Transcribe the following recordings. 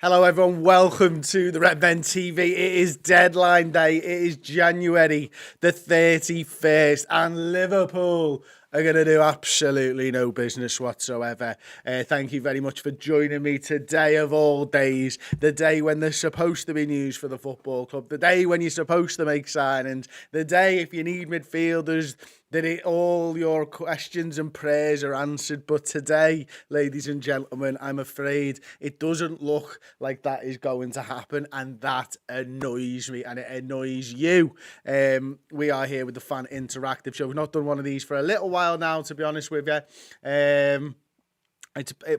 Hello everyone, welcome to the Red Ben TV. It is deadline day, it is January the 31st and Liverpool are going to do absolutely no business whatsoever. Thank you very much for joining me today of all days, the day when there's supposed to be news for the football club, the day when you're supposed to make signings, the day if you need midfielders, that all your questions and prayers are answered. But today, ladies and gentlemen, I'm afraid it doesn't look like that is going to happen, and that annoys me, and it annoys you. We are here with the Fan Interactive Show. We've not done one of these for a little while now, to be honest with you.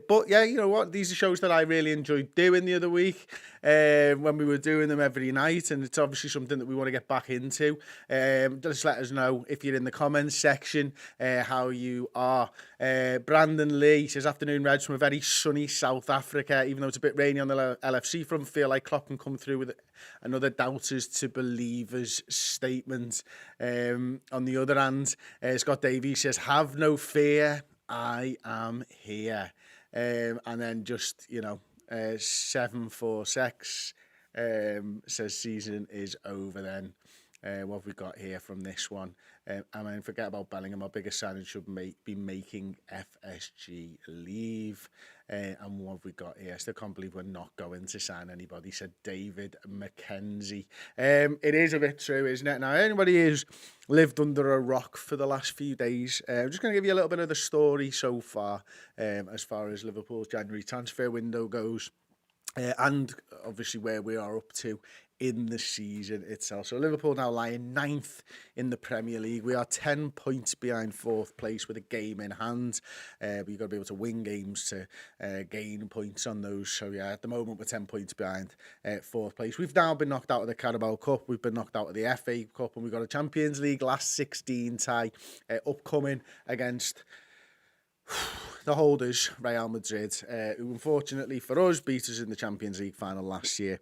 But yeah, you know what? These are shows that I really enjoyed doing the other week when we were doing them every night, and it's obviously something that we want to get back into. Just let us know if you're in the comments section how you are. Brandon Lee says, afternoon, Reds, from a very sunny South Africa. Even though it's a bit rainy on the LFC front, feel like Klopp can come through with another doubters to believers statement. On the other hand, Scott Davies says, have no fear, I am here. And then just, 746 says season is over then. What have we got here from this one? Forget about Bellingham. Our biggest signing should be making FSG leave. And what have we got here? I still can't believe we're not going to sign anybody, said David McKenzie. It is a bit true, isn't it? Now, anybody who's lived under a rock for the last few days, I'm just going to give you a little bit of the story so far as Liverpool's January transfer window goes. And obviously where we are up to in the season itself. So Liverpool now lying 9th in the Premier League. We are 10 points behind 4th place with a game in hand. But you've got to be able to win games to gain points on those. So yeah, at the moment we're 10 points behind 4th place. We've now been knocked out of the Carabao Cup. We've been knocked out of the FA Cup, and we've got a Champions League last 16 tie upcoming against the holders, Real Madrid, who unfortunately for us beat us in the Champions League final last year.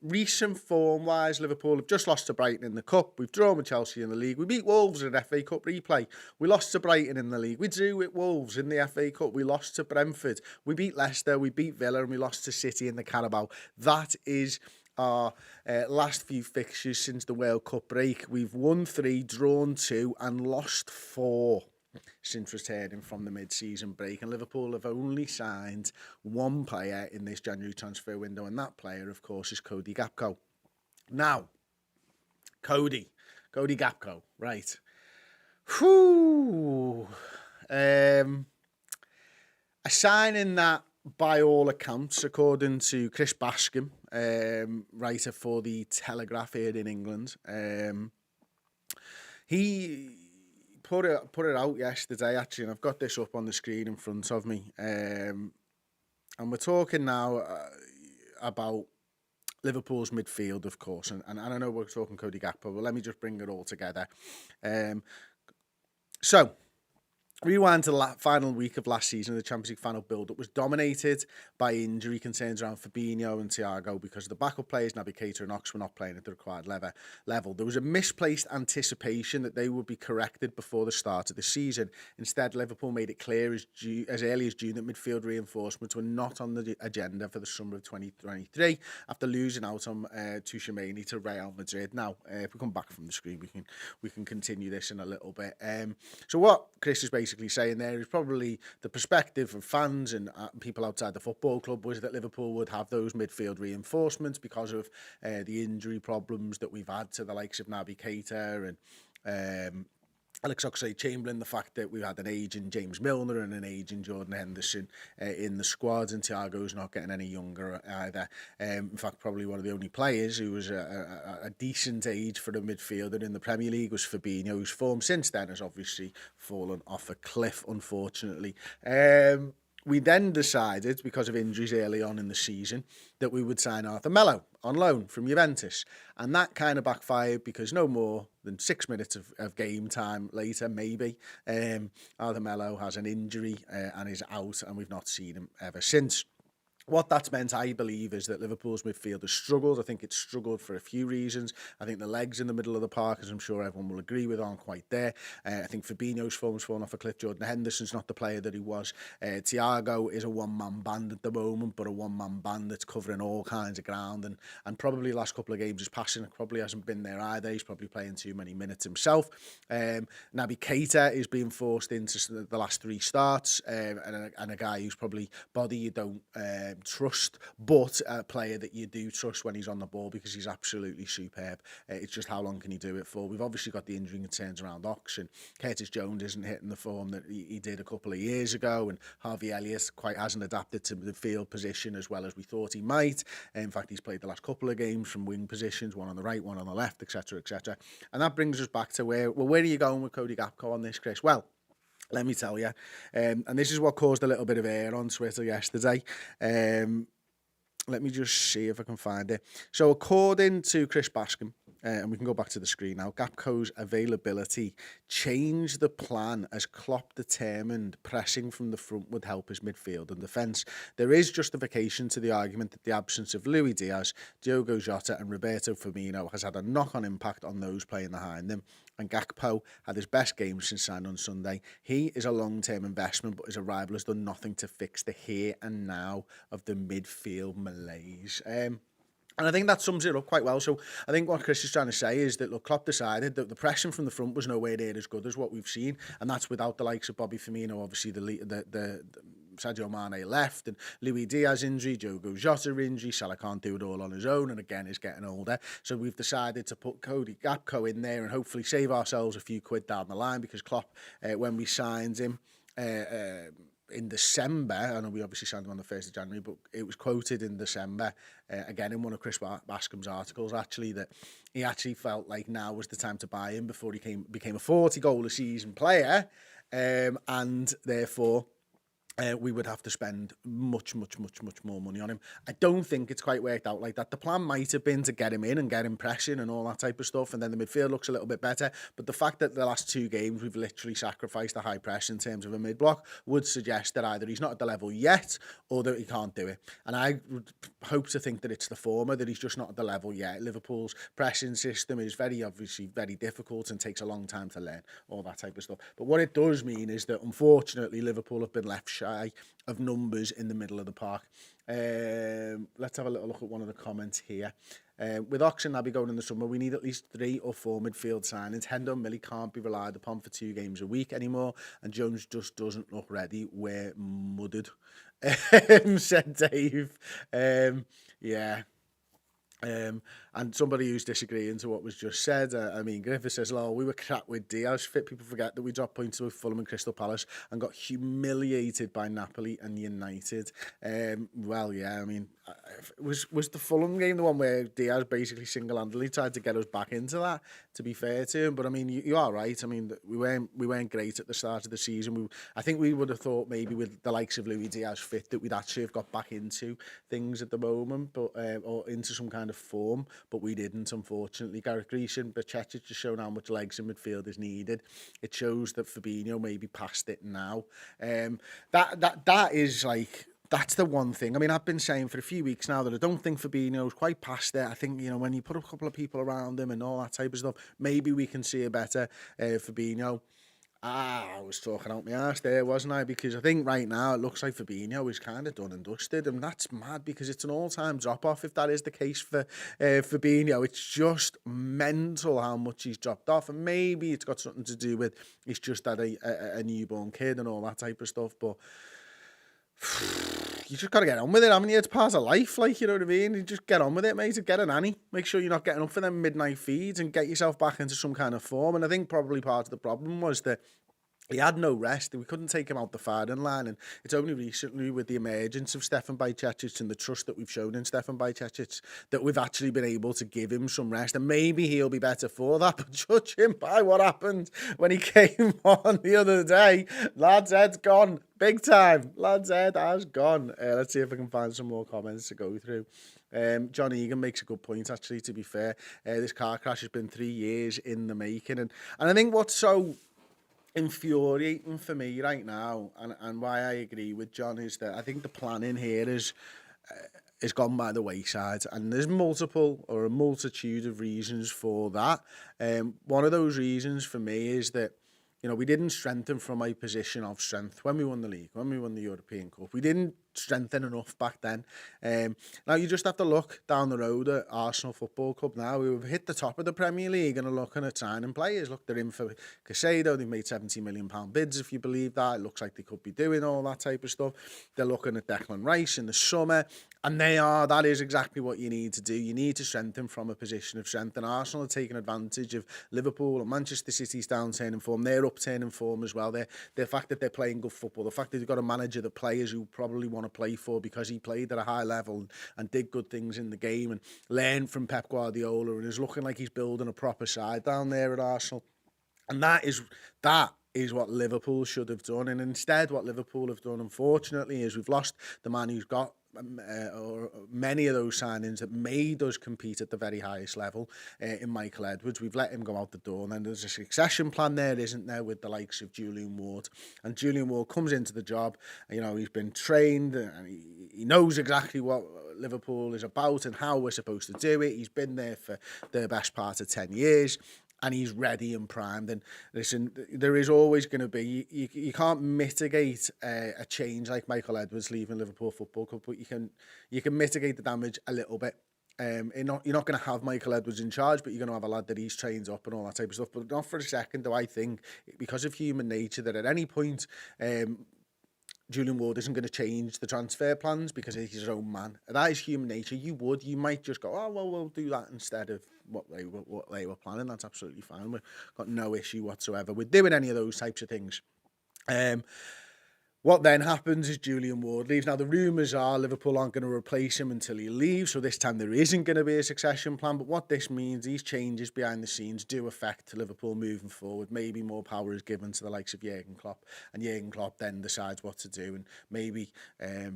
Recent form-wise, Liverpool have just lost to Brighton in the Cup. We've drawn with Chelsea in the league. We beat Wolves in FA Cup replay. We lost to Brighton in the league. We drew with Wolves in the FA Cup. We lost to Brentford. We beat Leicester. We beat Villa, and we lost to City in the Carabao. That is our last few fixtures since the World Cup break. We've won 3, drawn 2, and lost 4. Since returning from the mid-season break, and Liverpool have only signed one player in this January transfer window, and that player, of course, is Cody Gakpo. Now, Cody Gakpo, right? Whew. A signing that, by all accounts, according to Chris Bascom, writer for the Telegraph here in England, he put it out yesterday, actually, and I've got this up on the screen in front of me. And we're talking now about Liverpool's midfield, of course, and I know we're talking Cody Gakpo, but let me just bring it all together. So, rewind to the final week of last season, the Champions League final build-up was dominated by injury concerns around Fabinho and Thiago because the backup players, Naby Keita and Ox, were not playing at the required level. There was a misplaced anticipation that they would be corrected before the start of the season. Instead, Liverpool made it clear as early as June that midfield reinforcements were not on the agenda for the summer of 2023 after losing out on Tuchemani to Real Madrid. Now, if we come back from the screen, we can continue this in a little bit. So what Chris is basically saying there is probably the perspective of fans and people outside the football club was that Liverpool would have those midfield reinforcements because of the injury problems that we've had to the likes of Naby Keita and Alex Oxlade-Chamberlain, the fact that we've had an aging James Milner and an aging Jordan Henderson in the squad, and Thiago's not getting any younger either. In fact, probably one of the only players who was a decent age for a midfielder in the Premier League was Fabinho, whose form since then has obviously fallen off a cliff, unfortunately. We then decided, because of injuries early on in the season, that we would sign Arthur Melo on loan from Juventus. And that kind of backfired because no more than 6 minutes of game time later, maybe, Arthur Melo has an injury and is out, and we've not seen him ever since. What that's meant, I believe, is that Liverpool's midfield has struggled. I think it's struggled for a few reasons. I think the legs in the middle of the park, as I'm sure everyone will agree with, aren't quite there. I think Fabinho's form's fallen off a cliff. Jordan Henderson's not the player that he was. Thiago is a one-man band at the moment, but a one-man band that's covering all kinds of ground. And probably the last couple of games his passing probably hasn't been there either. He's probably playing too many minutes himself. Naby Keita is being forced into the last 3 starts, and a guy who's probably body you don't trust, but a player that you do trust when he's on the ball because he's absolutely superb. It's just how long can he do it for? We've obviously got the injury concerns around Ox, and Curtis Jones isn't hitting the form that he did a couple of years ago, and Harvey Elliott quite hasn't adapted to the field position as well as we thought he might. In fact, he's played the last couple of games from wing positions, one on the right, one on the left, etc., etc. And that brings us back to where are you going with Cody Gakpo on this, Chris? Well, let me tell you, and this is what caused a little bit of air on Twitter yesterday. Let me just see if I can find it. So according to Chris Bascom, and we can go back to the screen now, Gakpo's availability changed the plan as Klopp determined pressing from the front would help his midfield and defence. There is justification to the argument that the absence of Luis Diaz, Diogo Jota and Roberto Firmino has had a knock-on impact on those playing behind them. And Gakpo had his best game since signing on Sunday. He is a long-term investment, but his arrival has done nothing to fix the here and now of the midfield malaise. And I think that sums it up quite well. So I think what Chris is trying to say is that, look, Klopp decided that the pressing from the front was nowhere near as good as what we've seen, and that's without the likes of Bobby Firmino, obviously the Sadio Mane left, and Luis Diaz injury, Diogo Jota injury, Salah can't do it all on his own, and again, is getting older. So we've decided to put Cody Gakpo in there and hopefully save ourselves a few quid down the line, because Klopp, when we signed him in December, I know we obviously signed him on the 1st of January, but it was quoted in December, again in one of Chris Bascom's articles, actually, that he actually felt like now was the time to buy him before he became a 40-goal-a-season player, and therefore we would have to spend much more money on him. I don't think it's quite worked out like that. The plan might have been to get him in and get him pressing and all that type of stuff, and then the midfield looks a little bit better. But the fact that the last 2 games we've literally sacrificed the high press in terms of a mid-block would suggest that either he's not at the level yet or that he can't do it. And I would hope to think that it's the former, that he's just not at the level yet. Liverpool's pressing system is obviously very difficult and takes a long time to learn, all that type of stuff. But what it does mean is that, unfortunately, Liverpool have been left shy of numbers in the middle of the park. Let's have a little look at one of the comments here. With Ox and Naby going in the summer, we need at least 3 or 4 midfield signings. Hendo and Millie can't be relied upon for 2 games a week anymore, and Jones just doesn't look ready. We're mudded, said Dave. Yeah. And somebody who's disagreeing to what was just said, I mean, Griffith says, "Oh, we were crap with Diaz. Fit people forget that we dropped points with Fulham and Crystal Palace and got humiliated by Napoli and United." Well, yeah, I mean, was the Fulham game the one where Diaz basically single-handedly tried to get us back into that? To be fair to him, but I mean, you are right. I mean, we weren't great at the start of the season. I think we would have thought maybe with the likes of Luis Diaz fit that we'd actually have got back into things at the moment, but or into some kind of form. But we didn't, unfortunately. Gareth Grecian, but Chetich has shown how much legs in midfield is needed. It shows that Fabinho may be past it now. That is like, that's the one thing. I mean, I've been saying for a few weeks now that I don't think Fabinho's quite past it. I think, you know, when you put a couple of people around him and all that type of stuff, maybe we can see a better Fabinho. I was talking out my arse there, wasn't I? Because I think right now it looks like Fabinho is kind of done and dusted, and that's mad because it's an all-time drop-off if that is the case for Fabinho. It's just mental how much he's dropped off, and maybe it's got something to do with he's just had a newborn kid and all that type of stuff, but you just got to get on with it, haven't you? It's part of life, like, you know what I mean? You just get on with it, mate. Get a nanny. Make sure you're not getting up for them midnight feeds and get yourself back into some kind of form. And I think probably part of the problem was that he had no rest. We couldn't take him out the firing line, and it's only recently with the emergence of Stefan Bajcetic and the trust that we've shown in Stefan Bajcetic that we've actually been able to give him some rest, and maybe he'll be better for that. But judge him by what happened when he came on the other day. Lad's head's gone. Big time. Lad's head has gone. Let's see if I can find some more comments to go through. John Egan makes a good point, actually, to be fair. This car crash has been 3 years in the making, and I think what's so infuriating for me right now, and why I agree with John, is that I think the planning here is has gone by the wayside, and there's multiple or a multitude of reasons for that. One of those reasons for me is that, you know, we didn't strengthen from a position of strength when we won the league, when we won the European Cup. We didn't strengthen enough back then. Now you just have to look down the road at Arsenal Football Club now. We've hit the top of the Premier League and are looking at signing players. Look, they're in for Casado. They've made £70 million bids, if you believe that. It looks like they could be doing all that type of stuff. They're looking at Declan Rice in the summer. And that is exactly what you need to do. You need to strengthen from a position of strength. And Arsenal are taking advantage of Liverpool and Manchester City's downturning form. They're upturning form as well. The fact that they're playing good football, the fact that they've got a manager that players who probably want to play for because he played at a high level and did good things in the game and learned from Pep Guardiola and is looking like he's building a proper side down there at Arsenal. And that is what Liverpool should have done. And instead, what Liverpool have done, unfortunately, is we've lost the man who's got or many of those signings that made us compete at the very highest level in Michael Edwards. We've let him go out the door, and then there's a succession plan there, isn't there, with the likes of Julian Ward. And Julian Ward comes into the job, you know, he's been trained and he knows exactly what Liverpool is about and how we're supposed to do it. He's been there for the best part of 10 years. And he's ready and primed. And listen, there is always going to be, you can't mitigate a change like Michael Edwards leaving Liverpool Football Club, but you can mitigate the damage a little bit. You're not going to have Michael Edwards in charge, but you're going to have a lad that he's trained up and all that type of stuff. But not for a second do I think, because of human nature, that at any point Julian Ward isn't going to change the transfer plans because he's his own man. That is human nature. You might just go, oh, well, we'll do that instead of what they were planning. That's absolutely fine. We've got no issue whatsoever with doing any of those types of things. What then happens is Julian Ward leaves. Now, the rumours are Liverpool aren't going to replace him until he leaves, so this time there isn't going to be a succession plan. But what this means, these changes behind the scenes do affect Liverpool moving forward. Maybe more power is given to the likes of Jurgen Klopp, and Jurgen Klopp then decides what to do. And maybe a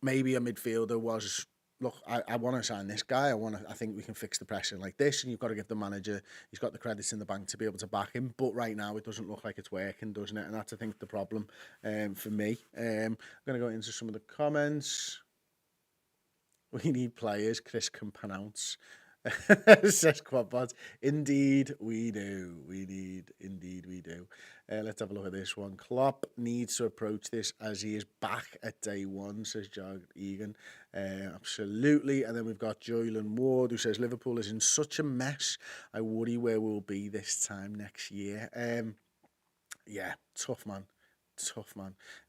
midfielder was, look, I want to sign this guy. I think we can fix the pressure like this. And you've got to give the manager, he's got the credits in the bank to be able to back him. But right now, it doesn't look like it's working, doesn't it? And that's, I think, the problem for me. I'm going to go into some of the comments. We need players Chris can pronounce. Says Quadbot. Indeed, we do. Indeed, we do. Let's have a look at this one. Klopp needs to approach this as he is back at day one, says Jog Egan. Absolutely. And then we've got Julian Ward, who says Liverpool is in such a mess. I worry where we'll be this time next year. Yeah, tough man.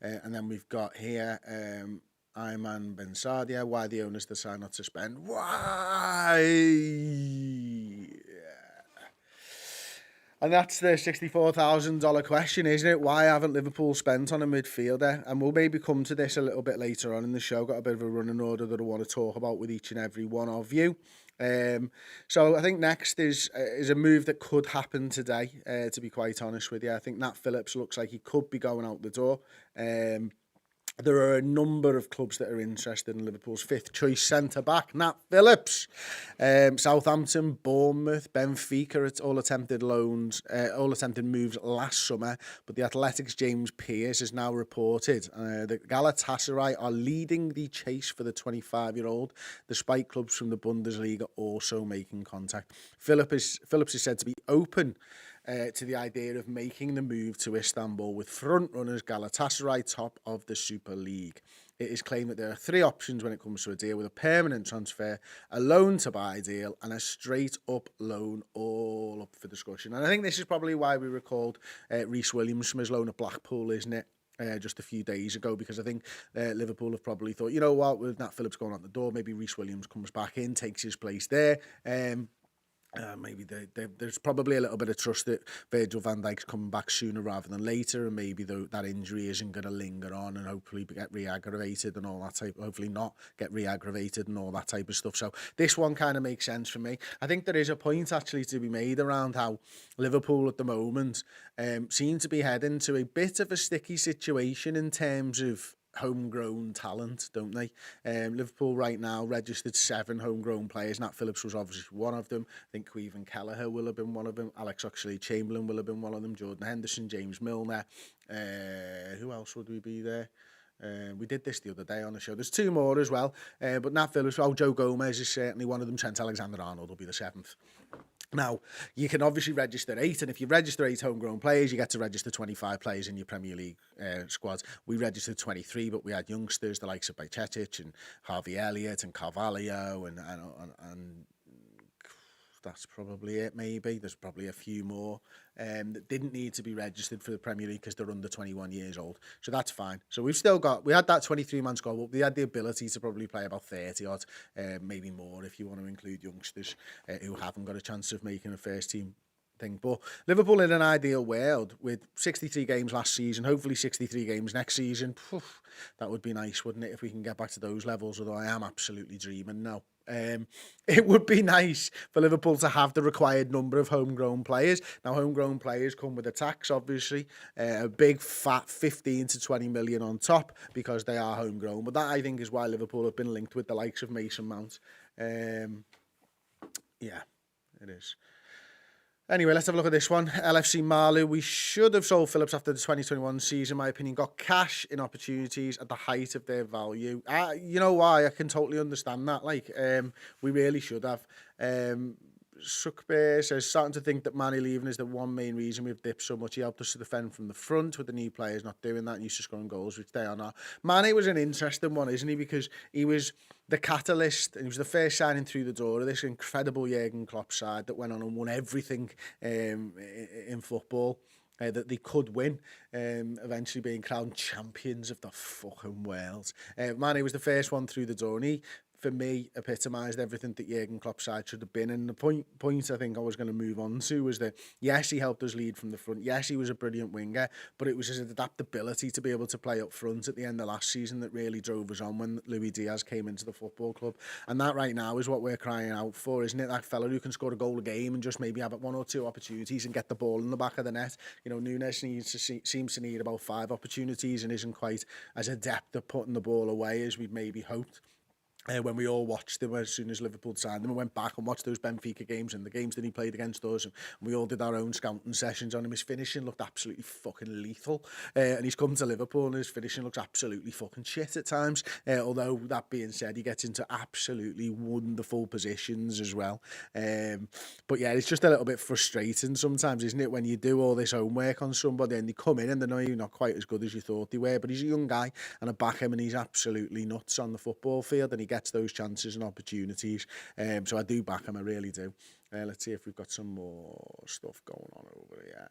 And then we've got here... Ayman Ben Sadia, why the owners decide not to spend? Why? And that's the $64,000 question, isn't it? Why haven't Liverpool spent on a midfielder? And we'll maybe come to this a little bit later on in the show. Got a bit of a running order that I want to talk about with each and every one of you. So I think next is a move that could happen today, to be quite honest with you. I think Nat Phillips looks like he could be going out the door. There are a number of clubs that are interested in Liverpool's fifth choice centre-back, Nat Phillips. Southampton, Bournemouth, Benfica, it's all attempted moves last summer. But the Athletic's James Pearce has now reported that Galatasaray are leading the chase for the 25-year-old, despite clubs from the Bundesliga also making contact. Phillips is said to be open to the idea of making the move to Istanbul with front-runners Galatasaray top of the Super League. It is claimed that there are three options when it comes to a deal, with a permanent transfer, a loan-to-buy deal, and a straight-up loan, all up for discussion. And I think this is probably why we recalled Reece Williams from his loan at Blackpool, isn't it? Just a few days ago, because I think Liverpool have probably thought, you know what, with Nat Phillips going out the door, maybe Reece Williams comes back in, takes his place there. Maybe there's probably a little bit of trust that Virgil van Dijk's coming back sooner rather than later, and maybe that injury isn't going to linger on and hopefully get re-aggravated and all that type. Hopefully not get re-aggravated and all that type of stuff. So this one kind of makes sense for me. I think there is a point actually to be made around how Liverpool at the moment seem to be heading to a bit of a sticky situation in terms of homegrown talent, don't they? Liverpool right now registered 7 homegrown players. Nat Phillips was obviously one of them. I think Queven Gallagher will have been one of them. Alex Oxlade-Chamberlain will have been one of them. Jordan Henderson, James Milner. Who else would we be there? We did this the other day on the show. There's 2 more as well, but Nat Phillips, Joe Gomez is certainly one of them. Trent Alexander-Arnold will be the 7th. Now, you can obviously register 8, and if you register 8 homegrown players, you get to register 25 players in your Premier League squads. We registered 23, but we had youngsters, the likes of Bajcetic and Harvey Elliott and Carvalho, and that's probably it, maybe. There's probably a few more that didn't need to be registered for the Premier League because they're under 21 years old. So that's fine. So we had that 23-man squad, but we had the ability to probably play about 30 odd, maybe more if you want to include youngsters who haven't got a chance of making a first team thing. But Liverpool in an ideal world with 63 games last season, hopefully 63 games next season. That would be nice, wouldn't it, if we can get back to those levels, although I am absolutely dreaming now. It would be nice for Liverpool to have the required number of homegrown players. Now, homegrown players come with a tax, obviously, a big fat 15 to 20 million on top because they are homegrown. But that, I think, is why Liverpool have been linked with the likes of Mason Mount. Yeah, it is. Anyway, let's have a look at this one. LFC Marlow. We should have sold Phillips after the 2021 season, in my opinion. Got cash in opportunities at the height of their value. You know why? I can totally understand that. We really should have. Suckbear says, starting to think that Manny leaving is the one main reason we've dipped so much. He helped us to defend from the front with the new players not doing that and used to scoring goals, which they are not. Manny was an interesting one, isn't he? Because he was the catalyst and he was the first signing through the door of this incredible Jurgen Klopp side that went on and won everything in football. That they could win, eventually being crowned champions of the fucking world. Manny was the first one through the door, and he, for me, epitomised everything that Jurgen Klopp's side should have been. And the point I think I was going to move on to was that, yes, he helped us lead from the front. Yes, he was a brilliant winger, but it was his adaptability to be able to play up front at the end of last season that really drove us on when Luis Diaz came into the football club. And that right now is what we're crying out for, isn't it? That fella who can score a goal a game and just maybe have 1 or 2 opportunities and get the ball in the back of the net. You know, Nunes seems to need about 5 opportunities and isn't quite as adept at putting the ball away as we'd maybe hoped. When we all watched him as soon as Liverpool signed him, and went back and watched those Benfica games and the games that he played against us, and we all did our own scouting sessions on him. His finishing looked absolutely fucking lethal, and he's come to Liverpool and his finishing looks absolutely fucking shit at times. Although that being said, he gets into absolutely wonderful positions as well. But yeah, it's just a little bit frustrating sometimes, isn't it, when you do all this homework on somebody and they come in and they know you're not quite as good as you thought they were. But he's a young guy, and I back him, and he's absolutely nuts on the football field, and he gets those chances and opportunities. So I do back him, I really do. Let's see if we've got some more stuff going on over here.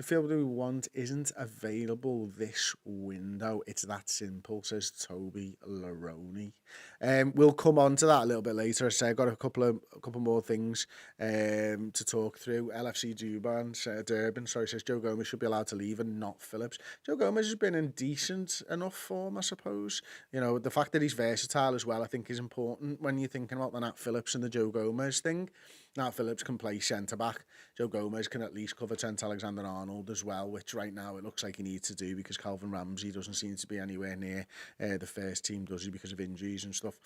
Midfield we want isn't available this window. It's that simple, says Toby Laroni. We'll come on to that a little bit later. I say I've got a couple more things to talk through. LFC Durban says Joe Gomez should be allowed to leave and not Phillips. Joe Gomez has been in decent enough form, I suppose. You know, the fact that he's versatile as well, I think, is important when you're thinking about the Natt Phillips and the Joe Gomez thing. Natt Phillips can play centre-back. Joe Gomez can at least cover Trent Alexander-Arnold as well, which right now it looks like he needs to do because Calvin Ramsey doesn't seem to be anywhere near the first team, does he, because of injuries and stuff.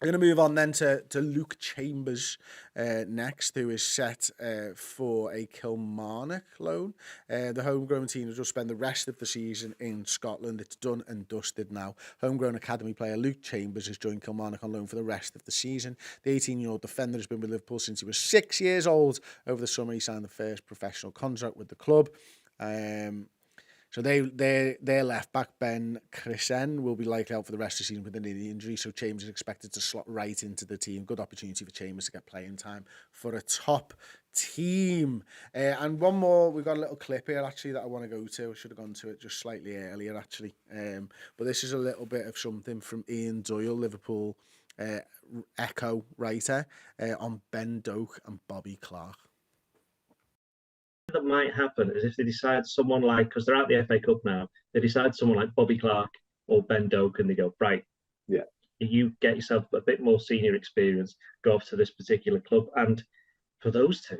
I'm going to move on then to Luke Chambers next, who is set for a Kilmarnock loan. The homegrown team will just spend the rest of the season in Scotland. It's done and dusted now. Homegrown academy player Luke Chambers has joined Kilmarnock on loan for the rest of the season. The 18-year-old defender has been with Liverpool since he was 6 years old. Over the summer, he signed the first professional contract with the club. So their left back, Ben Chrisen, will be likely out for the rest of the season with an injury. So Chambers is expected to slot right into the team. Good opportunity for Chambers to get playing time for a top team. And one more, we've got a little clip here actually that I want to go to. I should have gone to it just slightly earlier actually. But this is a little bit of something from Ian Doyle, Liverpool Echo writer, on Ben Doak and Bobby Clarke. That might happen is if they decide someone like, because they're out the FA Cup now, they decide someone like Bobby Clarke or Ben Doak and they go, right, yeah, you get yourself a bit more senior experience, go off to this particular club. And for those two,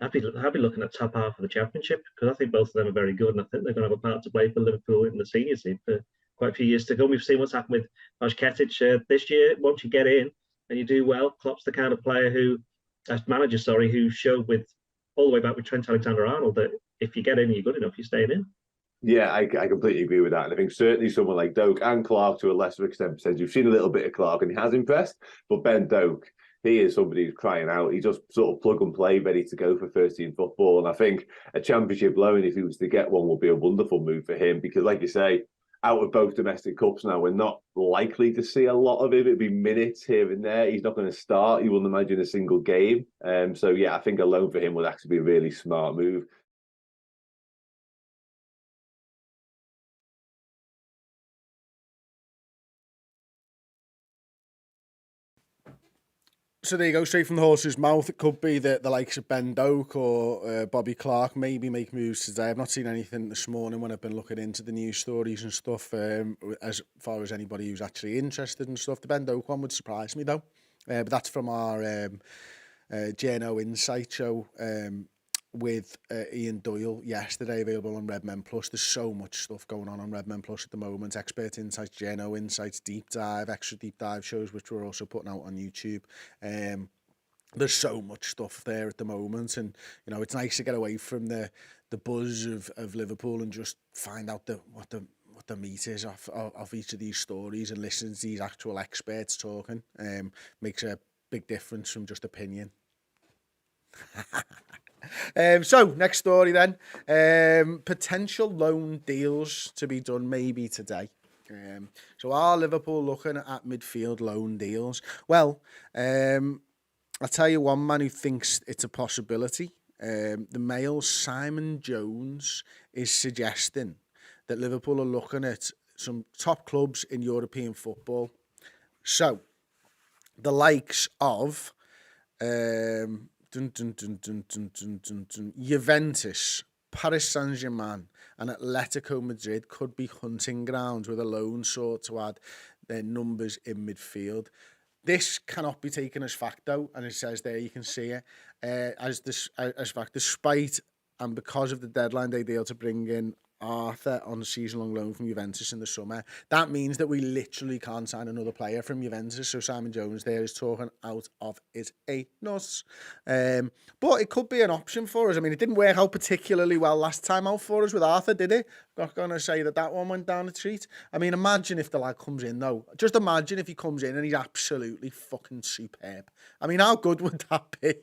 I'd be looking at top half of the Championship, because I think both of them are very good and I think they're going to have a part to play for Liverpool in the senior team for quite a few years to come. We've seen what's happened with Bajcetic this year. Once you get in and you do well, Klopp's the kind of player who showed with all the way back with Trent Alexander-Arnold that if you get in and you're good enough, you're staying in. Yeah, I completely agree with that. And I think certainly someone like Doak and Clarke to a lesser extent, because you've seen a little bit of Clarke and he has impressed, but Ben Doak, he is somebody who's crying out. He just sort of plug and play, ready to go for first team football. And I think a championship loan, if he was to get one, would be a wonderful move for him because, like you say, out of both domestic cups now, we're not likely to see a lot of him. It'd be minutes here and there. He's not going to start, you wouldn't imagine, a single game. So, yeah, I think a loan for him would actually be a really smart move. So there you go, straight from the horse's mouth. It could be the likes of Ben Doak or Bobby Clarke maybe make moves today. I've not sseen anything this morning when I've been looking into the news stories and stuff, as far as anybody who's actually interested in stuff. The Ben Doak one would surprise me though. But that's from our JNO Insight show with Ian Doyle yesterday, available on Redmen Plus. There's so much stuff going on Redmen Plus at the moment. Expert Insights, JNO Insights, Deep Dive, extra Deep Dive shows, which we're also putting out on YouTube. There's so much stuff there at the moment, and you know it's nice to get away from the buzz of Liverpool and just find out what the meat is of each of these stories and listen to these actual experts talking. Makes a big difference from just opinion. So next story then, potential loan deals to be done maybe today. So are Liverpool looking at midfield loan deals? Well, I'll tell you one man who thinks it's a possibility. The Mail's Simon Jones is suggesting that Liverpool are looking at some top clubs in European football. So the likes of Juventus, Paris Saint-Germain and Atletico Madrid could be hunting grounds with a loan sort to add their numbers in midfield. This cannot be taken as fact though, and it says there, you can see it, as fact, despite and because of the deadline day deal to bring in Arthur on a season-long loan from Juventus in the summer. That means that we literally can't sign another player from Juventus. So Simon Jones there is talking out of his anus. But it could be an option for us. I mean, it didn't work out particularly well last time out for us with Arthur, did it? Not going to say that one went down a treat. I mean, imagine if the lad comes in, though. Just imagine if he comes in and he's absolutely fucking superb. I mean, how good would that be?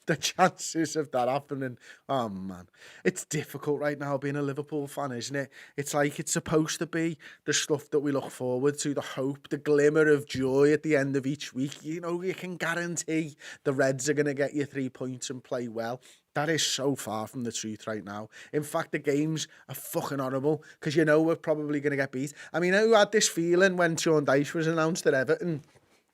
The chances of that happening. Oh, man. It's difficult right now being a Liverpool fan, isn't it? It's like it's supposed to be the stuff that we look forward to, the hope, the glimmer of joy at the end of each week. You know, you can guarantee the Reds are going to get you 3 points and play well. That is so far from the truth right now. In fact, the games are fucking horrible because you know we're probably going to get beat. I mean, who had this feeling when Sean Dyche was announced at Everton?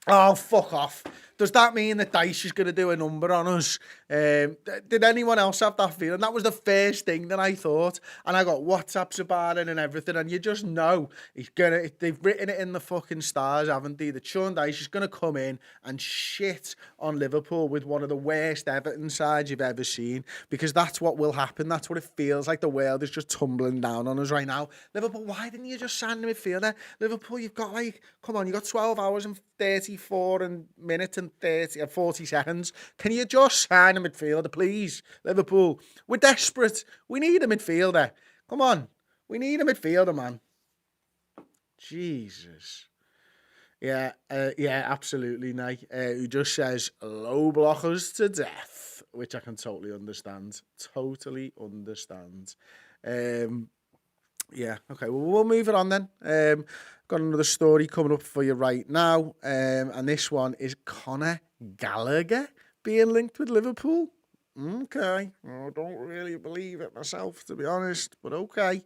Oh, fuck off. Does that mean that Dyche is going to do a number on us? Did anyone else have that feeling? That was the first thing that I thought. And I got WhatsApps about it and everything. And you just know they've written it in the fucking stars, haven't they? That Sean Dyche is going to come in and shit on Liverpool with one of the worst Everton sides you've ever seen. Because that's what will happen. That's what it feels like. The world is just tumbling down on us right now. Liverpool, why didn't you just sign a midfielder? Liverpool, you've got come on, you've got 12 hours and 34 minutes and 40 seconds. Can you just sign a midfielder, please? Liverpool, we're desperate. We need a midfielder. Come on. We need a midfielder, man. Jesus. Yeah, absolutely, Nate. Who just says low blockers to death, which I can totally understand. Totally understand. Yeah, okay, well, we'll move it on then. Got another story coming up for you right now. And this one is Conor Gallagher being linked with Liverpool. Okay, I don't really believe it myself, to be honest, but okay.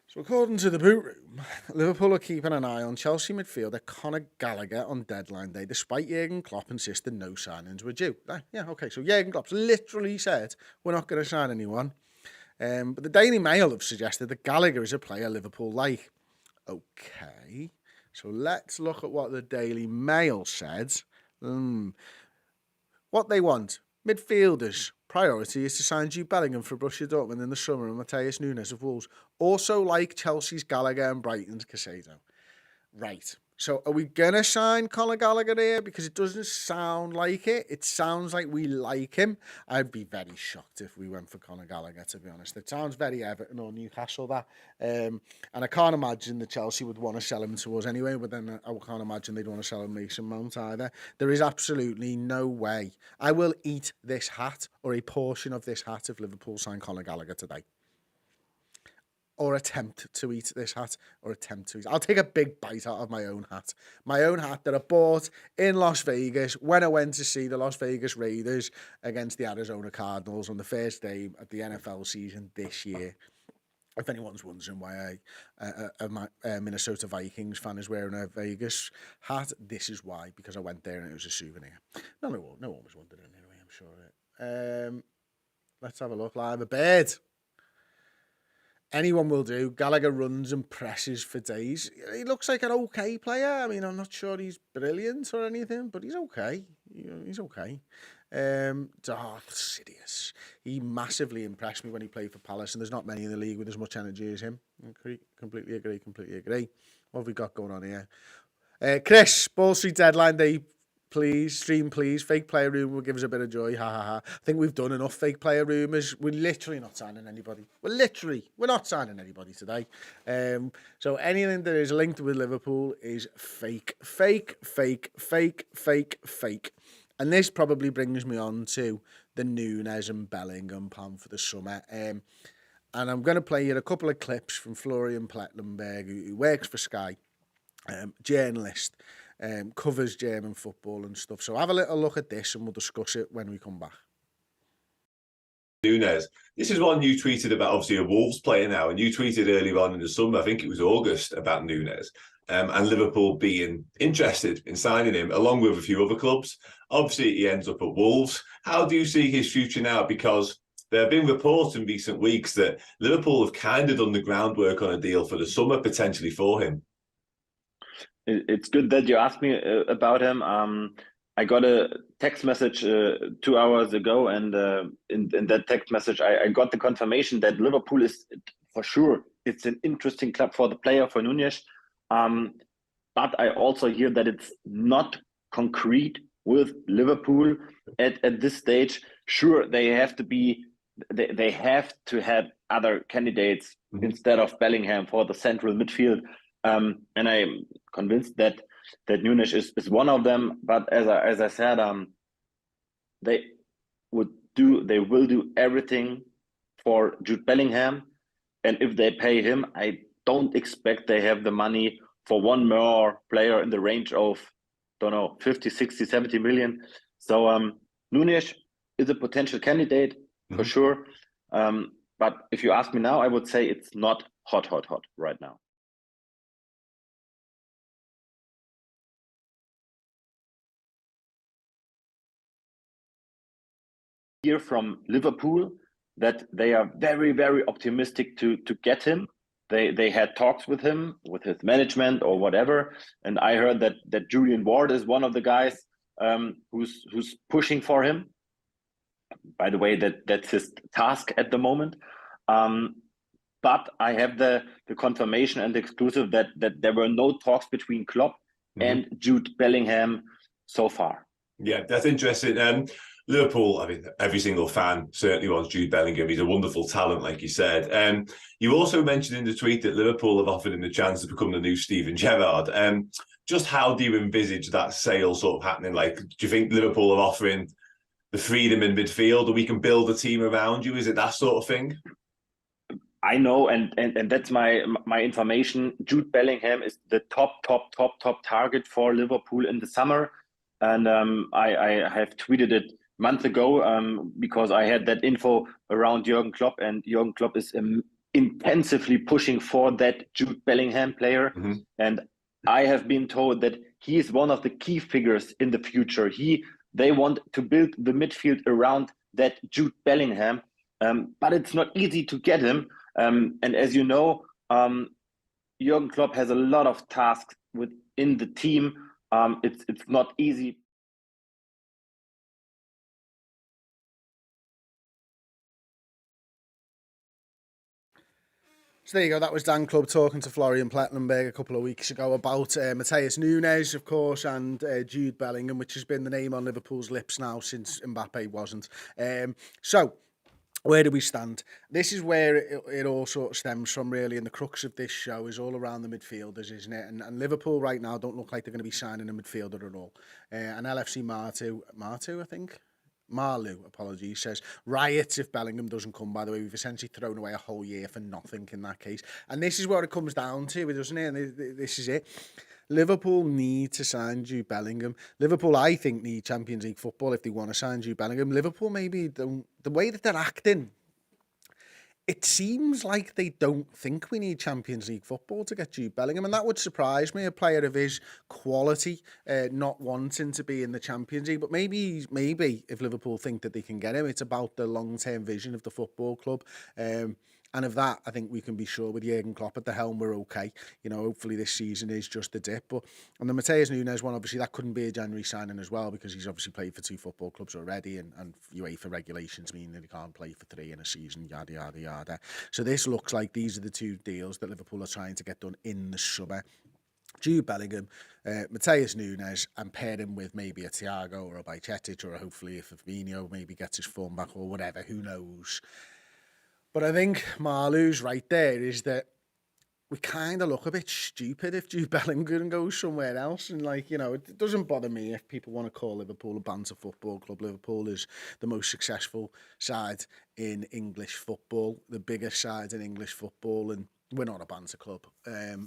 So according to the boot room, Liverpool are keeping an eye on Chelsea midfielder Conor Gallagher on deadline day, despite Jurgen Klopp insisting no signings were due. Yeah, okay, so Jurgen Klopp's literally said we're not going to sign anyone. But the Daily Mail have suggested that Gallagher is a player Liverpool like. Okay, so let's look at what the Daily Mail said. What they want, midfielders. Priority is to sign Jude Bellingham for Borussia Dortmund in the summer and Matheus Nunes of Wolves. Also like Chelsea's Gallagher and Brighton's Caicedo. Right, So are we going to sign Conor Gallagher here? Because it doesn't sound like it. It sounds like we like him. I'd be very shocked if we went for Conor Gallagher, to be honest. It sounds very Everton or Newcastle, that. And I can't imagine that Chelsea would want to sell him to us anyway, but then I can't imagine they'd want to sell him Mason Mount either. There is absolutely no way. I will eat this hat or a portion of this hat if Liverpool sign Conor Gallagher today. Or attempt to eat this hat, or attempt to eat. I'll take a big bite out of my own hat. My own hat that I bought in Las Vegas when I went to see the Las Vegas Raiders against the Arizona Cardinals on the first day of the NFL season this year. If anyone's wondering why a Minnesota Vikings fan is wearing a Vegas hat, this is why, because I went there and it was a souvenir. No one was wondering anyway, I'm sure. Let's have a look. Live a bird. Anyone will do. Gallagher runs and presses for days. He looks like an okay player. I mean, I'm not sure he's brilliant or anything, but he's okay. He's okay. Sidious. He massively impressed me when he played for Palace, and there's not many in the league with as much energy as him. Completely agree. What have we got going on here? Chris, Ball Street deadline day. Please, stream please. Fake player rumour will give us a bit of joy. Ha ha ha. I think we've done enough fake player rumours. We're literally not signing anybody. We're not signing anybody today. So anything that is linked with Liverpool is fake. And this probably brings me on to the Núñez and Bellingham plan for the summer. And I'm going to play you a couple of clips from Florian Plettenberg, who works for Sky, journalist. Covers German football and stuff. So have a little look at this and we'll discuss it when we come back. Núñez. This is one you tweeted about, obviously a Wolves player now, and you tweeted earlier on in the summer, I think it was August, about Núñez, and Liverpool being interested in signing him, along with a few other clubs. Obviously, he ends up at Wolves. How do you see his future now? Because there have been reports in recent weeks that Liverpool have kind of done the groundwork on a deal for the summer, potentially for him. It's good that you asked me about him. I got a text message 2 hours ago, and in that text message, I got the confirmation that Liverpool is, for sure, it's an interesting club for the player, for Núñez. But I also hear that it's not concrete with Liverpool at this stage. Sure, they have to have other candidates instead of Bellingham for the central midfield. And I'm convinced that Núñez is one of them. But as I said, they will do everything for Jude Bellingham, and if they pay him, I don't expect they have the money for one more player in the range of 50, 60, 70 million. So Núñez is a potential candidate for sure. But if you ask me now, I would say it's not hot right now. Hear from Liverpool that they are very, very optimistic to get him. They had talks with him, with his management or whatever, and I heard that Julian Ward is one of the guys who's pushing for him. By the way, that's his task at the moment. But I have the confirmation and the exclusive that there were no talks between Klopp and Jude Bellingham so far. Yeah, that's interesting. Liverpool, I mean, every single fan certainly wants Jude Bellingham. He's a wonderful talent, like you said. You also mentioned in the tweet that Liverpool have offered him the chance to become the new Steven Gerrard. Just how do you envisage that sale sort of happening? Like, do you think Liverpool are offering the freedom in midfield, or we can build a team around you? Is it that sort of thing? I know, and that's my information. Jude Bellingham is the top target for Liverpool in the summer, and I have tweeted it month ago because I had that info around Jurgen Klopp, and Jurgen Klopp is intensively pushing for that Jude Bellingham player. And I have been told that he is one of the key figures in the future. They want to build the midfield around that Jude Bellingham, but it's not easy to get him. And as you know, Jurgen Klopp has a lot of tasks within the team. It's not easy. So there you go. That was Dan Club talking to Florian Plettenberg a couple of weeks ago about Matheus Nunes, of course, and Jude Bellingham, which has been the name on Liverpool's lips now since Mbappe wasn't. So where do we stand? This is where it all sort of stems from, really, and the crux of this show is all around the midfielders, isn't it? And Liverpool right now don't look like they're going to be signing a midfielder at all. And LFC Martu, I think. Marlu, apologies, says, riots if Bellingham doesn't come. By the way, we've essentially thrown away a whole year for nothing in that case. And this is what it comes down to, doesn't it? And this is it. Liverpool need to sign Jude Bellingham. Liverpool, I think, need Champions League football if they want to sign Jude Bellingham. Liverpool maybe don't. The way that they're acting, it seems like they don't think we need Champions League football to get Jude Bellingham, and that would surprise me, a player of his quality not wanting to be in the Champions League. But maybe if Liverpool think that they can get him, it's about the long-term vision of the football club. And of that, I think we can be sure with Jurgen Klopp at the helm, we're okay. You know, hopefully this season is just a dip. But on the Matheus Nunes one, obviously that couldn't be a January signing as well, because he's obviously played for 2 football clubs already, and UEFA regulations mean that he can't play for 3 in a season, yada, yada, yada. So this looks like these are the 2 deals that Liverpool are trying to get done in the summer. Jude Bellingham, Matheus Nunes, and pair him with maybe a Thiago or a Bajcetic, or hopefully if Fabinho maybe gets his form back or whatever, who knows. But I think Marlu's right there, is that we kind of look a bit stupid if Jude Bellingham goes somewhere else. And, like, you know, it doesn't bother me if people want to call Liverpool a banter football club. Liverpool is the most successful side in English football, the biggest side in English football, and we're not a banter club.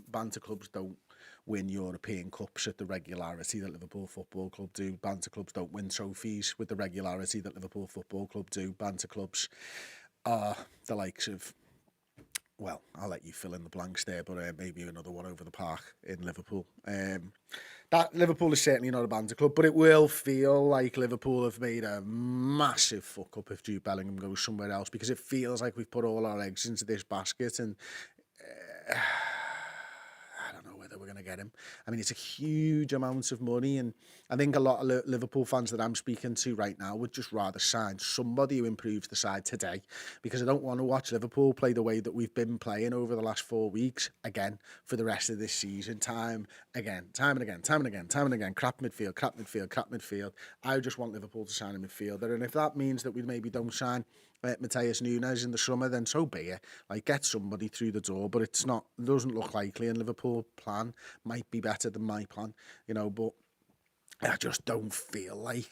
Banter clubs don't win European Cups at the regularity that Liverpool Football Club do. Banter clubs don't win trophies with the regularity that Liverpool Football Club do. Banter clubs are the likes of, well, I'll let you fill in the blanks there, but maybe another one over the park in Liverpool. That Liverpool is certainly not a banter club, but it will feel like Liverpool have made a massive fuck up if Jude Bellingham goes somewhere else, because it feels like we've put all our eggs into this basket, and I don't know whether we're going to get him. I mean, it's a huge amount of money, and I think a lot of Liverpool fans that I'm speaking to right now would just rather sign somebody who improves the side today, because I don't want to watch Liverpool play the way that we've been playing over the last 4 weeks again for the rest of this season. Time and again. Crap midfield. I just want Liverpool to sign a midfielder, and if that means that we maybe don't sign Matheus Nunes in the summer, then so be it. Like, get somebody through the door, but it doesn't look likely, and Liverpool plan might be better than my plan, you know, but I just don't feel like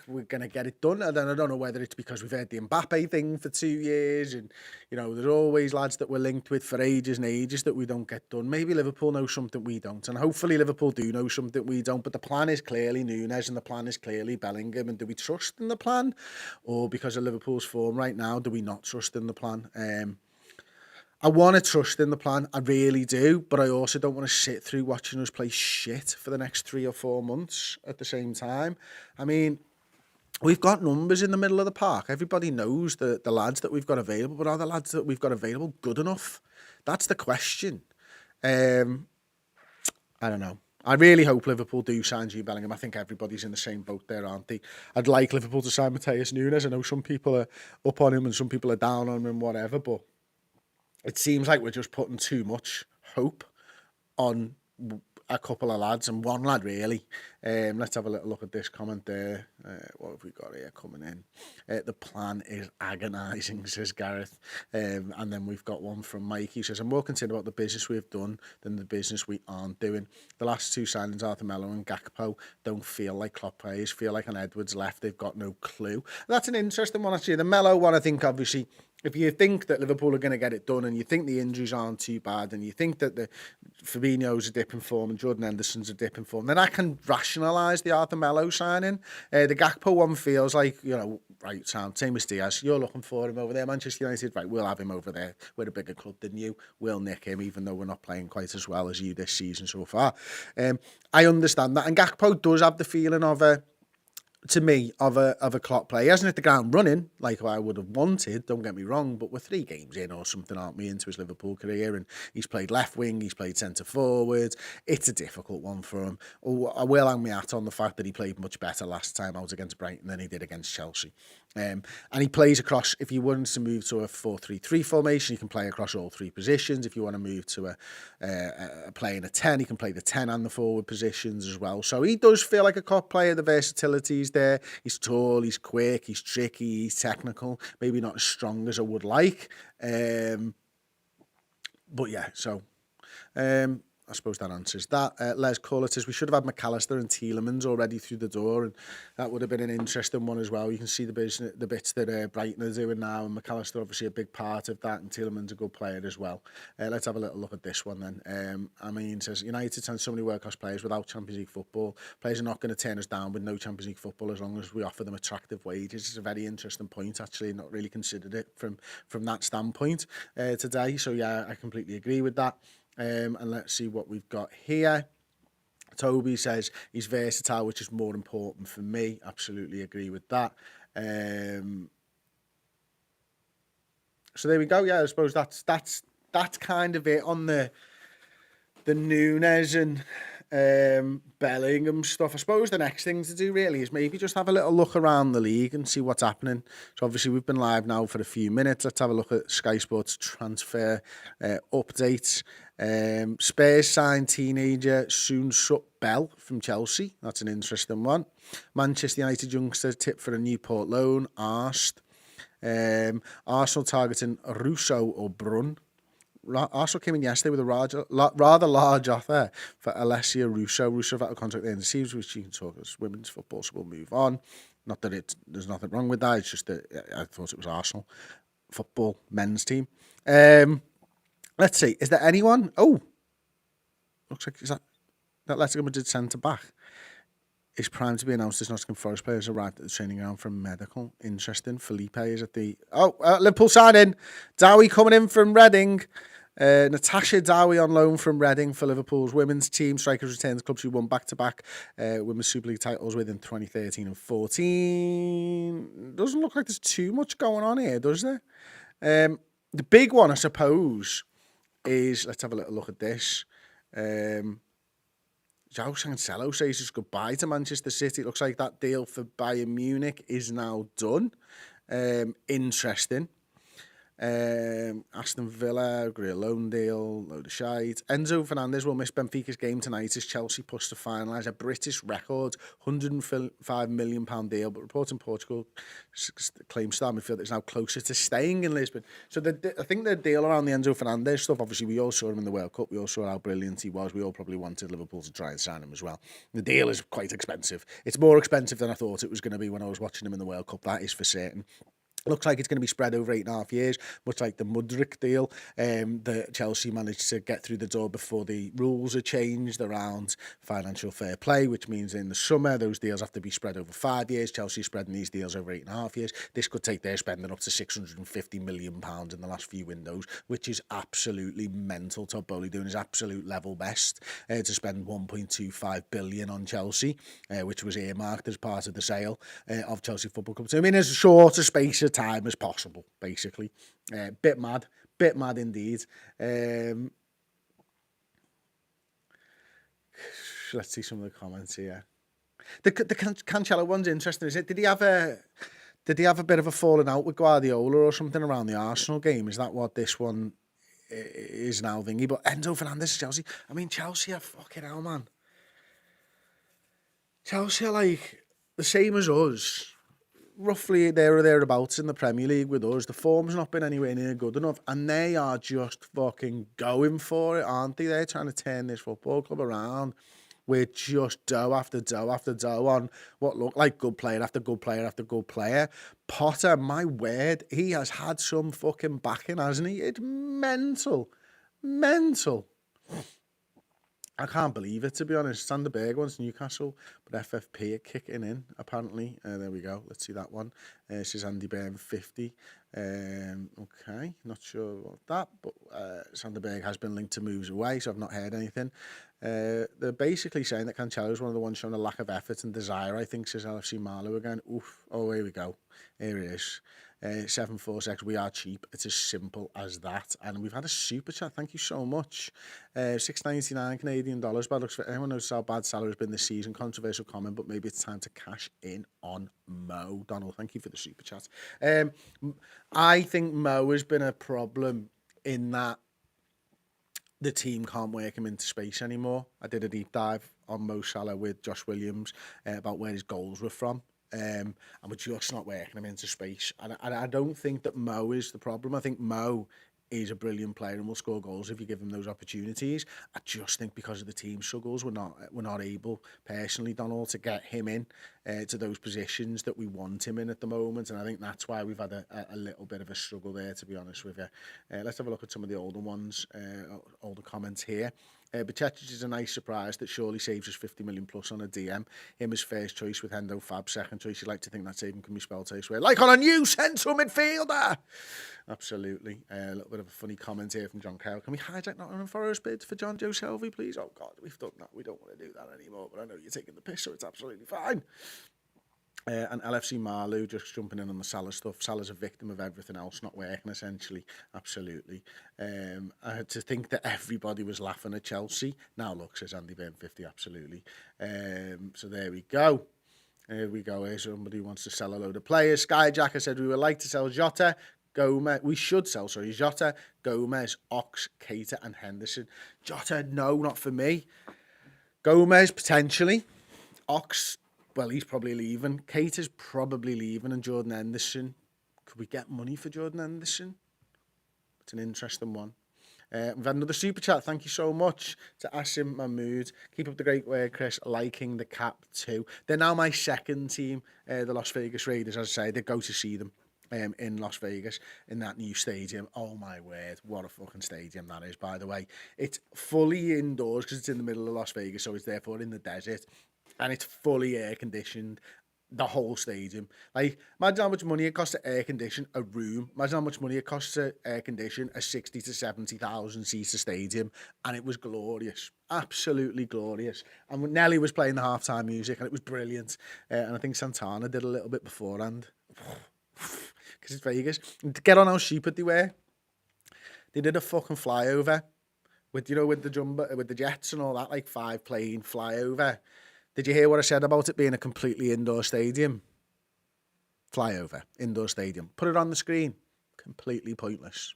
we're going to get it done. And then I don't know whether it's because we've had the Mbappe thing for 2 years, and, you know, there's always lads that we're linked with for ages and ages that we don't get done. Maybe Liverpool know something we don't, and hopefully Liverpool do know something we don't, but the plan is clearly Nunes and the plan is clearly Bellingham. And do we trust in the plan? Or because of Liverpool's form right now, do we not trust in the plan? I want to trust in the plan, I really do, but I also don't want to sit through watching us play shit for the next 3 or 4 months at the same time. I mean, we've got numbers in the middle of the park. Everybody knows the lads that we've got available, but are the lads that we've got available good enough? That's the question. I don't know. I really hope Liverpool do sign Jude Bellingham. I think everybody's in the same boat there, aren't they? I'd like Liverpool to sign Matheus Nunes. I know some people are up on him and some people are down on him and whatever, but it seems like we're just putting too much hope on a couple of lads, and one lad really. Let's have a little look at this comment there. What have we got here coming in? The plan is agonising, says Gareth. And then we've got one from Mike. He says, I'm more concerned about the business we've done than the business we aren't doing. The last 2 signings, Arthur Melo and Gakpo, don't feel like Klopp players. Feel like an Edwards left. They've got no clue. That's an interesting one, actually. The Melo one, I think, obviously, if you think that Liverpool are going to get it done, and you think the injuries aren't too bad, and you think that the Fabinho's a dip in form and Jordan Henderson's a dip in form, then I can rationalise the Arthur Melo signing. The Gakpo one feels like, you know, right, same as Diaz. You're looking for him over there. Manchester United, right, we'll have him over there. We're a bigger club than you. We'll nick him, even though we're not playing quite as well as you this season so far. I understand that. And Gakpo does have the feeling of a Klopp player. He hasn't hit the ground running like I would have wanted, don't get me wrong, but we're 3 games in or something, aren't we, into his Liverpool career, and he's played left wing, he's played centre forward. It's a difficult one for him. I will hang my hat on the fact that he played much better last time out against Brighton than he did against Chelsea. And he plays across, if you want to move to a 4-3-3 formation, he can play across all three positions. If you want to move to playing a 10, he can play the 10 and the forward positions as well. So he does feel like a top player. The versatility is there. He's tall, he's quick, he's tricky, he's technical. Maybe not as strong as I would like. But yeah, so... I suppose that answers that. Les Corlett says we should have had McAllister and Tielemans already through the door, and that would have been an interesting one as well. You can see the bits that Brighton are doing now, and McAllister obviously a big part of that, and Tielemans a good player as well. Let's have a little look at this one then. I mean, says United send so many world-class players without Champions League football. Players are not going to turn us down with no Champions League football as long as we offer them attractive wages. It's a very interesting point, actually. Not really considered it from that standpoint today. So yeah, I completely agree with that. And let's see what we've got here. Toby says he's versatile, which is more important for me. Absolutely agree with that. So there we go. Yeah, I suppose that's kind of it on the Nunes and Bellingham stuff. I suppose the next thing to do really is maybe just have a little look around the league and see what's happening. So obviously we've been live now for a few minutes. Let's have a look at Sky Sports transfer updates. Spurs signed teenager Soon-Suk Bell from Chelsea. That's an interesting one. Manchester United youngster tipped for a Newport loan, asked. Arsenal targeting Russo or Brun. Arsenal came in yesterday with a rather large offer for Alessia Russo. Russo had a contract at the end of the season, which you can talk as women's football, so we'll move on. Not that there's nothing wrong with that. It's just that I thought it was Arsenal football men's team. Let's see. Is there anyone? Oh, looks like is that Atletico Madrid centre back is primed to be announced as Nottingham Forest players arrived at the training ground from medical. Interesting. Felipe is at the Liverpool signing. Dowie coming in from Reading. Natasha Dowie on loan from Reading for Liverpool's women's team. Strikers returns clubs who won back-to-back Women's Super League titles within 2013 and 14. Doesn't look like there's too much going on here, does there? The big one, I suppose, is, let's have a little look at this. João Cancelo says his goodbye to Manchester City. It looks like that deal for Bayern Munich is now done. Interesting. Aston Villa, agree a loan deal, load of shite. Enzo Fernandez will miss Benfica's game tonight as Chelsea push to finalise a British record £105 million deal, but reports in Portugal claims star midfield is now closer to staying in Lisbon. So I think the deal around the Enzo Fernandez stuff, obviously we all saw him in the World Cup, we all saw how brilliant he was, we all probably wanted Liverpool to try and sign him as well. The deal is quite expensive. It's more expensive than I thought it was going to be when I was watching him in the World Cup, that is for certain. Looks like it's going to be spread over 8.5 years, much like the Mudryk deal that Chelsea managed to get through the door before the rules are changed around financial fair play, which means in the summer those deals have to be spread over 5 years. Chelsea's spreading these deals over 8.5 years. This could take their spending up to £650 million in the last few windows, which is absolutely mental. Todd Bowley doing his absolute level best to spend £1.25 billion on Chelsea, which was earmarked as part of the sale of Chelsea Football Club. So I mean, as short a space of time as possible, basically. Bit mad indeed. Let's see some of the comments here. The Cancelo one's interesting, is it? Did he have a bit of a falling out with Guardiola or something around the Arsenal game? Is that what this one is now thingy? But Enzo Fernandez, Chelsea. I mean, Chelsea are fucking hell, man. Chelsea are like the same as us. Roughly there or thereabouts in the Premier League with us. The form's not been anywhere near good enough, and they are just fucking going for it, aren't they? They're trying to turn this football club around with just dough after dough after dough on what looked like good player after good player after good player. Potter, my word, he has had some fucking backing, hasn't he? It's mental. I can't believe it, to be honest. Sander Berg wants Newcastle, but FFP are kicking in, apparently. There we go. Let's see that one. This is Andy Byrne, 50. Okay, not sure about that, but Sander Berg has been linked to moves away, so I've not heard anything. They're basically saying that Cancelo is one of the ones showing a lack of effort and desire, I think, says LFC Marlow again. Oof. Oh, here we go. Here he is. 746, we are cheap. It's as simple as that. And we've had a super chat. Thank you so much. $6.99 Canadian dollars. Bad looks for anyone knows how bad Salah has been this season. Controversial comment, but maybe it's time to cash in on Mo. Donald, thank you for the super chat. I think Mo has been a problem in that the team can't work him into space anymore. I did a deep dive on Mo Salah with Josh Williams about where his goals were from. And we're just not working him into space. And I don't think that Mo is the problem. I think Mo is a brilliant player and will score goals if you give him those opportunities. I just think because of the team struggles, we're not able, personally, Donald, to get him in to those positions that we want him in at the moment. And I think that's why we've had a little bit of a struggle there, to be honest with you. Let's have a look at some of the older ones, older comments here. Bacetić is a nice surprise that surely saves us 50 million plus on a DM. Him as first choice with Hendo Fab second choice. You'd like to think that saving can be spelled elsewhere. Like on a new central midfielder. Absolutely. A little bit of a funny comment here from John Carroll. Can we hijack Nottingham Forest bids for John Joe Shelby, please? Oh, God, we've done that. We don't want to do that anymore, but I know you're taking the piss, so it's absolutely fine. And LFC Marlou just jumping in on the Salah stuff. Salah's a victim of everything else not working, essentially. Absolutely. I had to think that everybody was laughing at Chelsea. Now look, says Andy Burn 50, absolutely. So there we go. Here we go. Here's somebody who wants to sell a load of players. Skyjacker said we would like to sell Jota, Gomez. We should sell, Jota, Gomez, Ox, Keita and Henderson. Jota, no, not for me. Gomez, potentially. Ox, well, he's probably leaving. Keita's probably leaving, and Jordan Henderson. Could we get money for Jordan Henderson? It's an interesting one. We've had another super chat. Thank you so much to Asim Mahmood. Keep up the great work, Chris. Liking the cap too. They're now my second team, the Las Vegas Raiders. As I say, they go to see them in Las Vegas in that new stadium. Oh my word, what a fucking stadium that is, by the way. It's fully indoors because it's in the middle of Las Vegas, so it's therefore in the desert. And it's fully air conditioned, the whole stadium. Like, imagine how much money it costs to air condition a room. Imagine how much money it costs to air condition a 60 to 70,000 seater stadium. And it was glorious, absolutely glorious. And Nelly was playing the halftime music, and it was brilliant. And I think Santana did a little bit beforehand, because it's Vegas. And to get on how stupid they were, they did a fucking flyover with, you know, with the jumbo, with the jets and all that, like 5-plane flyover. Did you hear what I said about it being a completely indoor stadium? Flyover, indoor stadium. Put it on the screen. Completely pointless.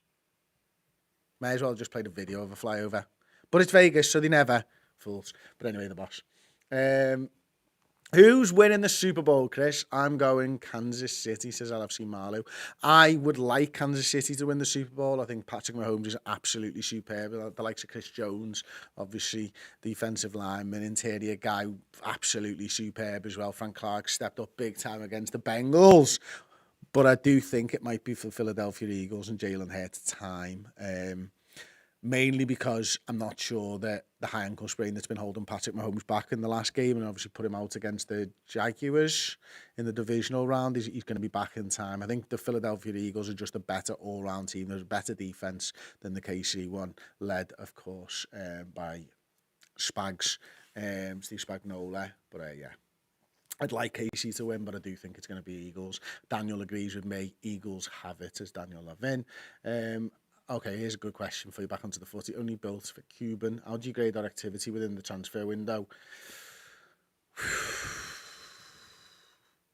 May as well just play the video of a flyover. But it's Vegas, so they never. Fools. But anyway, the boss. Who's winning the Super Bowl, Chris? I'm going Kansas City, says LFC Marlow. I would like Kansas City to win the Super Bowl. I think Patrick Mahomes is absolutely superb. The likes of Chris Jones, obviously, defensive lineman, interior guy, absolutely superb as well. Frank Clark stepped up big time against the Bengals. But I do think it might be for Philadelphia Eagles and Jalen Hurts time. Mainly because I'm not sure that the high ankle sprain that's been holding Patrick Mahomes back in the last game, and obviously put him out against the Jaguars in the divisional round, he's going to be back in time. I think the Philadelphia Eagles are just a better all-round team. There's a better defense than the KC one, led, of course, by Spags, Steve Spagnuolo. But yeah, I'd like KC to win, but I do think it's going to be Eagles. Daniel agrees with me. Eagles have it, as Daniel Levin. Okay, here's a good question for you. Back onto the footy. Only built for Cuban. How do you grade our activity within the transfer window?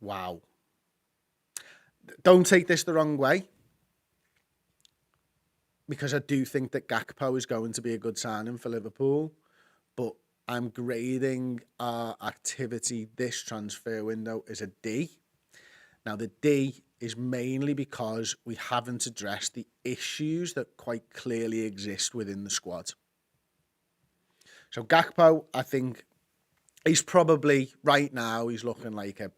Wow. Don't take this the wrong way, because I do think that Gakpo is going to be a good signing for Liverpool, but I'm grading our activity this transfer window as a D. Now, the D is mainly because we haven't addressed the issues that quite clearly exist within the squad. So Gakpo, I think, he's probably, right now, he's looking like a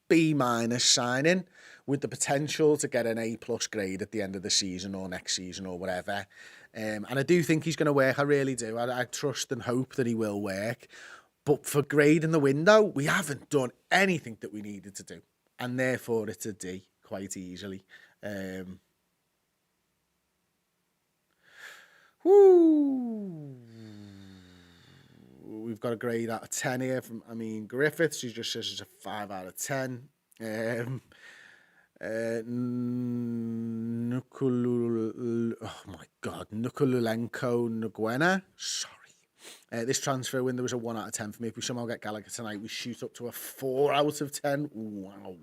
B- signing with the potential to get an A+ grade at the end of the season or next season or whatever. And I do think he's going to work. I really do. I trust and hope that he will work. But for grading the window, we haven't done anything that we needed to do. And therefore, it's a D quite easily. We've got a grade out of 10 here from Griffiths, who just says it's a 5 out of 10. Nukululenko Nguena. Sorry. This transfer window was a 1 out of 10 for me. If we somehow get Gallagher tonight, we shoot up to a 4 out of 10. Wow.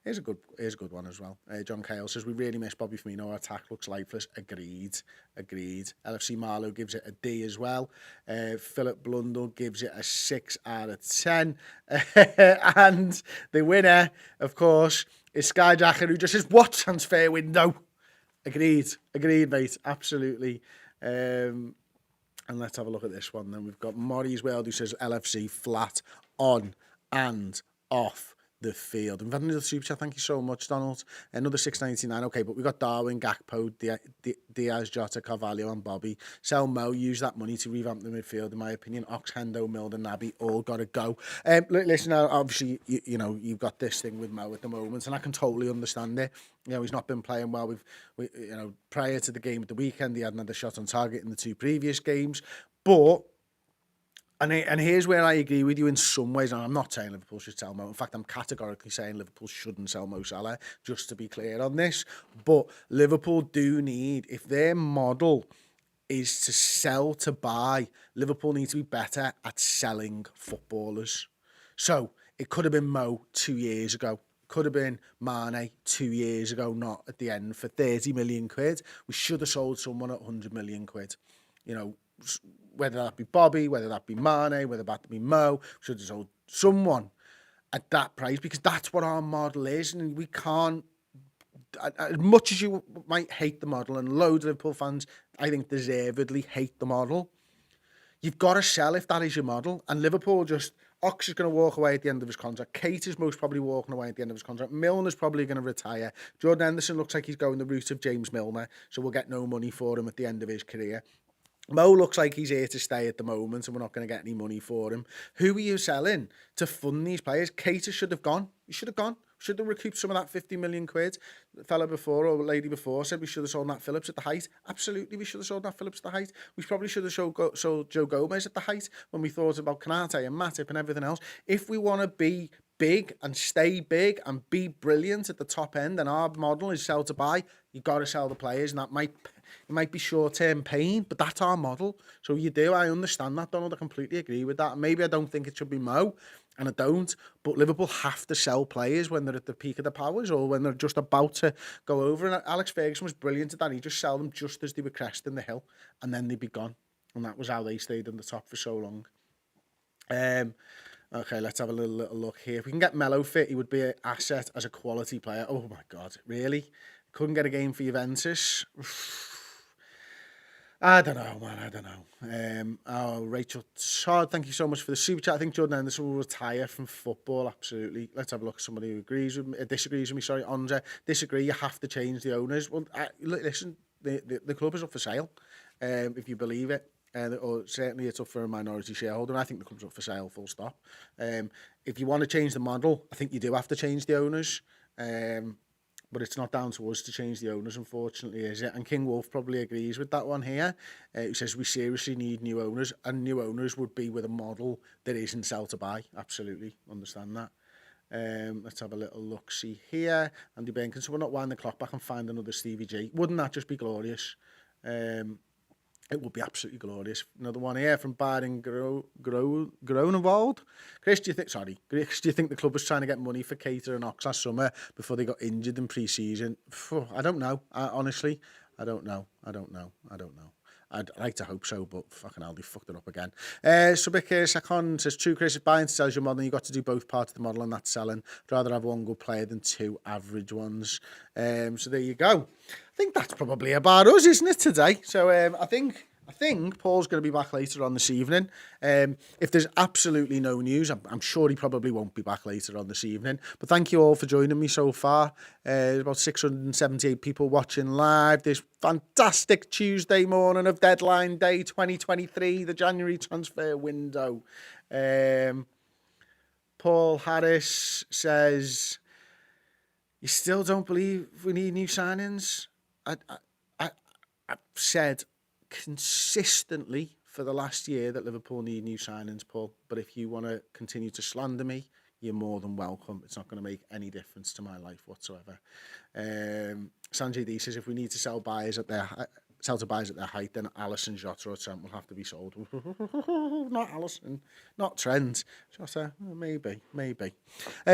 Here's a good one as well. John Cale says, we really miss Bobby Firmino. Our attack looks lifeless. Agreed. LFC Marlow gives it a D as well. Philip Blundell gives it a 6 out of 10. And the winner, of course, is Skyjacker, who just says, what transfer window? Agreed, mate. Absolutely. And let's have a look at this one then. We've got Murray's World, who says LFC flat on and off the field. We've had another super chat. Thank you so much, Donald. Another 6.99. Okay, but we've got Darwin, Gakpo, Diaz, Jota, Carvalho and Bobby. Sell Mo, use that money to revamp the midfield, in my opinion. Ox, Hendo, Milner, Naby, all got to go. Listen, obviously, you know, you've got this thing with Mo at the moment, and I can totally understand it. You know, he's not been playing well. You know, prior to the game at the weekend, he hadn't had a shot on target in the 2 previous games. But, and here's where I agree with you in some ways, and I'm not saying Liverpool should sell Mo. In fact, I'm categorically saying Liverpool shouldn't sell Mo Salah, just to be clear on this. But Liverpool do need, if their model is to sell to buy, Liverpool need to be better at selling footballers. So, it could have been Mo 2 years ago. Could have been Mane 2 years ago, not at the end, for 30 million quid. We should have sold someone at 100 million quid. You know, whether that be Bobby, whether that be Mane, whether that be Mo, we should have sold someone at that price, because that's what our model is. And we can't, as much as you might hate the model, and loads of Liverpool fans, I think, deservedly hate the model, you've got to sell if that is your model. And Liverpool just... Ox is going to walk away at the end of his contract. Kate is most probably walking away at the end of his contract. Milner's probably going to retire. Jordan Henderson looks like he's going the route of James Milner, so we'll get no money for him at the end of his career. Mo looks like he's here to stay at the moment, and we're not going to get any money for him. Who are you selling to fund these players? Kate should have gone. He should have gone. Should have recouped some of that 50 million quid. The fella before, or lady before, said we should have sold Nat Phillips at the height. Absolutely, we should have sold Nat Phillips at the height. We probably should have sold Joe Gomez at the height when we thought about Kanate and Matip and everything else. If we want to be big and stay big and be brilliant at the top end, and our model is sell to buy, you've got to sell the players, and that might be short-term pain, but that's our model. So you do, I understand that, Donald. I completely agree with that. And maybe I don't think it should be Mo, and I don't, but Liverpool have to sell players when they're at the peak of their powers, or when they're just about to go over. And Alex Ferguson was brilliant at that. He just sell them just as they were cresting the hill, and then they'd be gone. And that was how they stayed on the top for so long. Okay, let's have a little look here. If we can get Melo fit, he would be an asset as a quality player. Oh my God, really? Couldn't get a game for Juventus. I don't know, man. I don't know. Rachel Todd, thank you so much for the super chat. I think Jordan Henderson will retire from football. Absolutely. Let's have a look at somebody who disagrees with me. Sorry, Andre. Disagree. You have to change the owners. Well, listen, the club is up for sale, if you believe it. Or certainly it's up for a minority shareholder. And I think the club's up for sale, full stop. If you want to change the model, I think you do have to change the owners. But it's not down to us to change the owners, unfortunately, is it? And King Wolf probably agrees with that one here. He says we seriously need new owners, and new owners would be with a model that isn't sell to buy. Absolutely, understand that. Let's have a little look-see here. Andy Bain, can someone not wind the clock back and find another Stevie G? Wouldn't that just be glorious? It would be absolutely glorious. Another one here from Baden Gronewald. Chris, do you think the club was trying to get money for Cater and Ox last summer before they got injured in pre-season? I don't know. Honestly, I don't know. I'd like to hope so, but fucking hell, they fucked it up again. Subik Sakon says, true, Chris, if buying sells your model, you've got to do both parts of the model, and that's selling. I'd rather have one good player than 2 average ones. So there you go. I think that's probably about us, isn't it, today? So I think Paul's going to be back later on this evening. If there's absolutely no news, I'm sure he probably won't be back later on this evening. But thank you all for joining me so far. There's about 678 people watching live this fantastic Tuesday morning of deadline day 2023, the January transfer window. Paul Harris says, you still don't believe we need new signings? I've said consistently for the last year that Liverpool need new signings, Paul. But if you want to continue to slander me, you're more than welcome. It's not going to make any difference to my life whatsoever. Sanjay D says, if we need to sell to buyers at their height, then Alisson, Jota or Trent will have to be sold. Not Alisson, not Trent. Jota, maybe.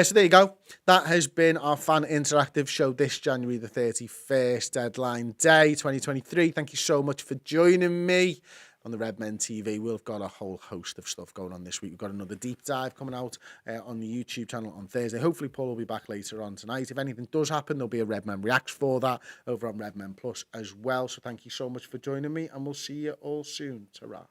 So there you go. That has been our Fan Interactive show this January the 31st, deadline day 2023. Thank you so much for joining me on the Redmen TV. We've got a whole host of stuff going on this week. We've got another deep dive coming out on the YouTube channel on Thursday. Hopefully Paul will be back later on tonight. If anything does happen, there'll be a Redmen Reacts for that over on Redmen Plus as well. So thank you so much for joining me, and we'll see you all soon. Ta-ra.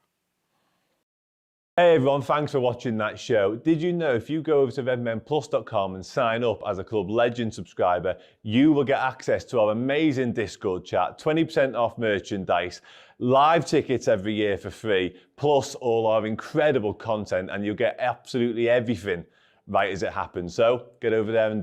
Hey everyone, thanks for watching that show. Did you know if you go over to redmenplus.com and sign up as a Club Legend subscriber, you will get access to our amazing Discord chat, 20% off merchandise, live tickets every year for free, plus all our incredible content, and you'll get absolutely everything right as it happens. So get over there and